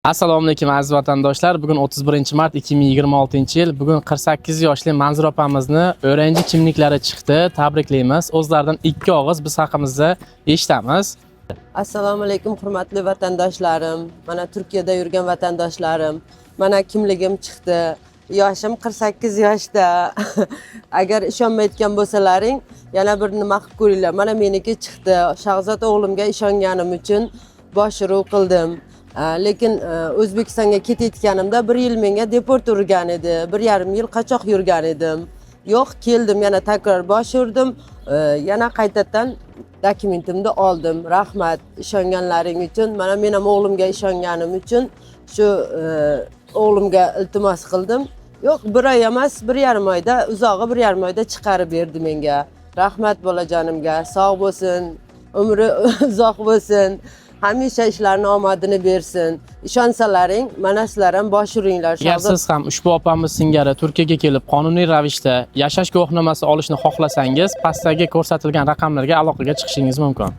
Assalomu alaykum aziz vatandoshlar. Bugun 31 mart 2026-yil. Bugun 48 yoshli Manzura opamizni o'renchi kimliklari chiqdi. Tabriklaymiz. O'zlaridan ikki og'iz biz haqimizda eshitamiz. Assalomu alaykum hurmatli vatandoshlarim. Mana Turkiyada yurgan vatandoshlarim. Mana kimligim chiqdi. Yoshim 48 yoshda. Agar ishonmayotgan bo'lsalaring, yana bir nima qilib ko'ringlar. Mana meniki chiqdi. Shahzod o'g'limga ishonganim uchun boshruv qildim. Lekin O'zbekistonga ketayotganimda 1 yil menga deport urgan edi. 1,5 yil qochoq yurgan edim. Yo'q, keldim, yana takror bosh urdim. Yana qaytadan dokumentimni oldim. Rahmat ishonganlaring uchun. Mana men ham o'g'limga ishonganim uchun shu o'g'limga iltimos qildim. Yo'q, 1 oy emas, 1,5 oyda, uzog'i 1,5 oyda chiqarib berdi menga. Rahmat bolajonimga, sog' bo'lsin, umri uzoq bo'lsin. Hamisha ishlarni omadini bersin. Ishonsalaring, mana sizlar ham bosh uringlar. Agar siz ham ushbu opamiz singari Turkiyaga kelib qonuniy ravishda yashash guvohnomasi olishni xohlasangiz, pastdagi ko'rsatilgan raqamlarga aloqaga chiqishingiz mumkin.